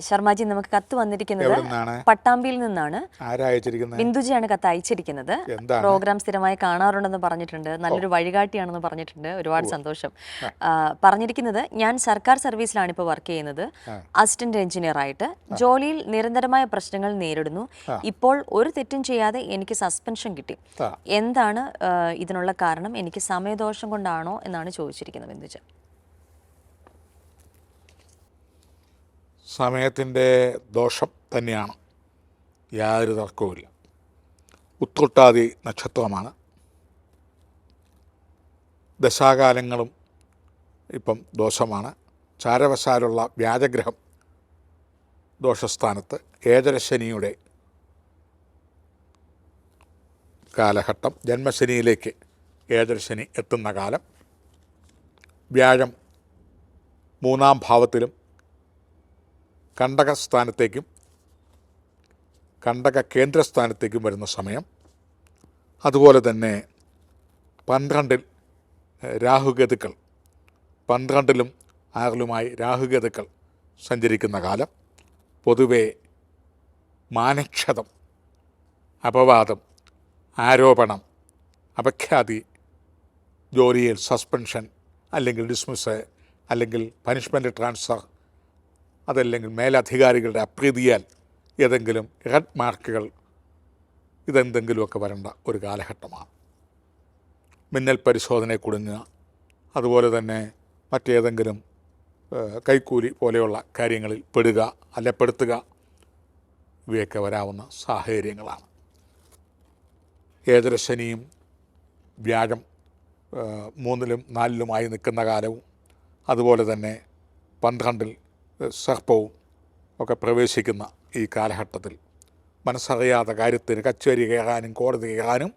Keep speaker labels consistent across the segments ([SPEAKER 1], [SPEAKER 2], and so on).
[SPEAKER 1] ശർമാജി, നമുക്ക് കത്ത് വന്നിരിക്കുന്നത് പട്ടാമ്പിയിൽ നിന്നാണ്. ബിന്ദുജിയാണ് കത്ത് അയച്ചിരിക്കുന്നത്. പ്രോഗ്രാം സ്ഥിരമായി കാണാറുണ്ടെന്ന് പറഞ്ഞിട്ടുണ്ട്, നല്ലൊരു വഴികാട്ടിയാണെന്ന് പറഞ്ഞിട്ടുണ്ട്. ഒരുപാട് സന്തോഷം. പറഞ്ഞിരിക്കുന്നത്, ഞാൻ സർക്കാർ സർവീസിലാണ് ഇപ്പോൾ വർക്ക് ചെയ്യുന്നത്, അസിസ്റ്റന്റ് എഞ്ചിനീയർ ആയിട്ട്. ജോലിയിൽ നിരന്തരമായ പ്രശ്നങ്ങൾ നേരിടുന്നു. ഇപ്പോൾ ഒരു തെറ്റും ചെയ്യാതെ എനിക്ക് സസ്പെൻഷൻ കിട്ടി. എന്താണ് ഇതിനുള്ള കാരണം? എനിക്ക് സമയദോഷം കൊണ്ടാണോ എന്നാണ് ചോദിച്ചിരിക്കുന്നത് ബിന്ദുജ.
[SPEAKER 2] സമയത്തിൻ്റെ ദോഷം തന്നെയാണ്, യാതൊരു തർക്കവുമില്ല. ഉത്രട്ടാതി നക്ഷത്രമാണ്. ദശാകാലങ്ങളും ഇപ്പം ദോഷമാണ്. ചാരവശാലുള്ള വ്യാജഗ്രഹം ദോഷസ്ഥാനത്ത്. ഏഴരശനിയുടെ കാലഘട്ടം, ജന്മശനിയിലേക്ക് ഏഴരശനി എത്തുന്ന കാലം. വ്യാഴം 3-ാം ഭാവത്തിലും കണ്ടകസ്ഥാനത്തേക്കും കണ്ടക കേന്ദ്രസ്ഥാനത്തേക്കും വരുന്ന സമയം. അതുപോലെ തന്നെ 12-ൽ രാഹുഗതുക്കൾ, 12-ലും 6-ലുമായി രാഹുഗതുക്കൾ സഞ്ചരിക്കുന്ന കാലം. പൊതുവെ മാനക്ഷതം, അപവാദം, ആരോപണം, അപഖ്യാതി, ജോലിയിൽ സസ്പെൻഷൻ അല്ലെങ്കിൽ ഡിസ്മിസ് അല്ലെങ്കിൽ പനിഷ്മെൻറ്റ് ട്രാൻസ്ഫർ, അതല്ലെങ്കിൽ മേലധികാരികളുടെ അപ്രീതിയാൽ ഏതെങ്കിലും റെഡ് മാർക്കുകൾ, ഇതെന്തെങ്കിലുമൊക്കെ വരേണ്ട ഒരു കാലഘട്ടമാണ്. മിന്നൽ പരിശോധനയെ കുടുങ്ങുക, അതുപോലെ തന്നെ മറ്റേതെങ്കിലും കൈക്കൂലി പോലെയുള്ള കാര്യങ്ങളിൽ പെടുക അല്ലെ പെടുത്തുക, ഇവയൊക്കെ വരാവുന്ന സാഹചര്യങ്ങളാണ്. ഏഴരശനിയും വ്യാഴം 3-ലും 4-ലുമായി നിൽക്കുന്ന കാലവും, അതുപോലെ തന്നെ 12-ൽ സർപ്പവും ഒക്കെ പ്രവേശിക്കുന്ന ഈ കാലഘട്ടത്തിൽ മനസ്സറിയാത്ത കാര്യത്തിന് കച്ചേരി കയറാനും കോടതി കയറാനും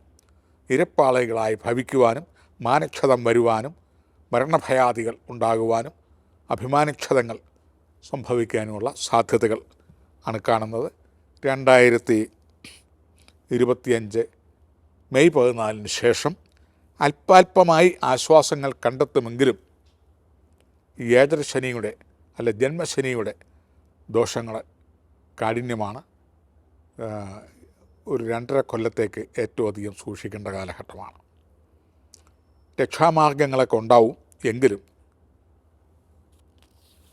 [SPEAKER 2] ഇരപ്പാളകളായി ഭവിക്കുവാനും മാനക്ഷതം വരുവാനും മരണഭയാദികൾ ഉണ്ടാകുവാനും അഭിമാനക്ഷതങ്ങൾ സംഭവിക്കാനുമുള്ള സാധ്യതകൾ ആണ് കാണുന്നത്. 2025 മെയ് 14-ന് ശേഷം അല്പാൽപമായി ആശ്വാസങ്ങൾ കണ്ടെത്തുമെങ്കിലും ഈ ഏഴരശനിയുടെ അല്ല ജന്മശനിയുടെ ദോഷങ്ങൾ കാഠിന്യമാണ്. ഒരു 2.5 കൊല്ലത്തേക്ക് ഏറ്റവും അധികം സൂക്ഷിക്കേണ്ട കാലഘട്ടമാണ്. രക്ഷാമാർഗങ്ങളൊക്കെ ഉണ്ടാവും, എങ്കിലും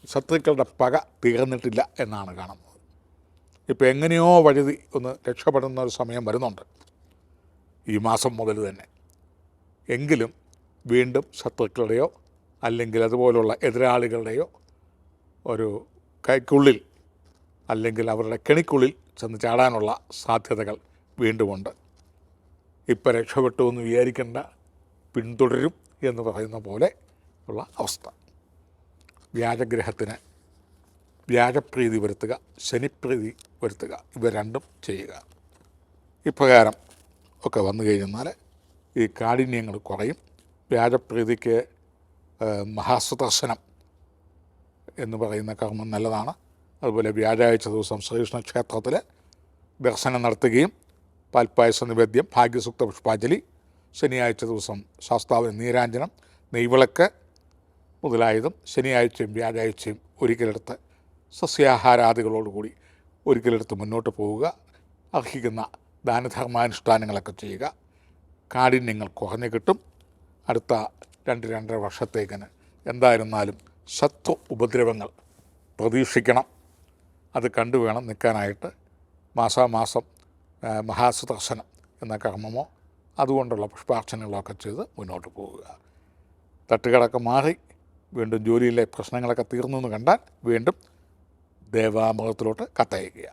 [SPEAKER 2] ശത്രുക്കളുടെ പക തീർന്നിട്ടില്ല എന്നാണ് കാണുന്നത്. ഇപ്പോൾ എങ്ങനെയോ വഴുതി ഒന്ന് രക്ഷപ്പെടുന്ന ഒരു സമയം വരുന്നുണ്ട് ഈ മാസം മുതൽ തന്നെ. എങ്കിലും വീണ്ടും ശത്രുക്കളുടെയോ അല്ലെങ്കിൽ അതുപോലുള്ള എതിരാളികളുടെയോ ഒരു കൈക്കുള്ളിൽ അല്ലെങ്കിൽ അവരുടെ കെണിക്കുള്ളിൽ ചെന്ന് ചാടാനുള്ള സാധ്യതകൾ വീണ്ടുമുണ്ട്. ഇപ്പം രക്ഷപ്പെട്ടു എന്ന് വിചാരിക്കേണ്ട, പിന്തുടരും എന്ന് പറയുന്ന പോലെ ഉള്ള അവസ്ഥ. വ്യാജഗ്രഹത്തിന് വ്യാജപ്രീതി വരുത്തുക, ശനിപ്രീതി വരുത്തുക, ഇവ രണ്ടും ചെയ്യുക. ഇപ്രകാരം ഒക്കെ വന്നു കഴിഞ്ഞാൽ ഈ കാഠിന്യങ്ങൾ കുറയും. വ്യാജപ്രീതിക്ക് മഹാസുദർശനം എന്ന് പറയുന്ന കർമ്മം നല്ലതാണ്. അതുപോലെ വ്യാഴാഴ്ച ദിവസം ശ്രീകൃഷ്ണ ക്ഷേത്രത്തിൽ ദർശനം നടത്തുകയും പാൽപ്പായസ നിവേദ്യം, ഭാഗ്യസൂക്ത പുഷ്പാഞ്ജലി, ശനിയാഴ്ച ദിവസം ശാസ്താവിന് നീരാഞ്ജനം, നെയ്വിളക്ക് മുതലായതും ശനിയാഴ്ചയും വ്യാഴാഴ്ചയും ഒരിക്കലെടുത്ത് സസ്യാഹാരാദികളോടുകൂടി ഒരിക്കലെടുത്ത് മുന്നോട്ട് പോവുക. അർഹിക്കുന്ന ദാനധർമാനുഷ്ഠാനങ്ങളൊക്കെ ചെയ്യുക. കാഠിന്യങ്ങൾ കുറഞ്ഞു കിട്ടും. അടുത്ത 2-2.5 വർഷത്തേക്കിന് എന്തായിരുന്നാലും ശത്രു ഉപദ്രവങ്ങൾ പ്രതീക്ഷിക്കണം. അത് കണ്ടു വേണം നിൽക്കാനായിട്ട്. മാസാമാസം മഹാസുദർശനം എന്ന കർമ്മമോ അതുകൊണ്ടുള്ള പുഷ്പാർച്ചനകളൊക്കെ ചെയ്ത് മുന്നോട്ട് പോവുക. തട്ടുകളൊക്കെ മാറി വീണ്ടും ജോലിയിലെ പ്രശ്നങ്ങളൊക്കെ തീർന്നു എന്ന് കണ്ടാൽ വീണ്ടും ദേവാമൃതത്തിലോട്ട് കത്തയക്കുക.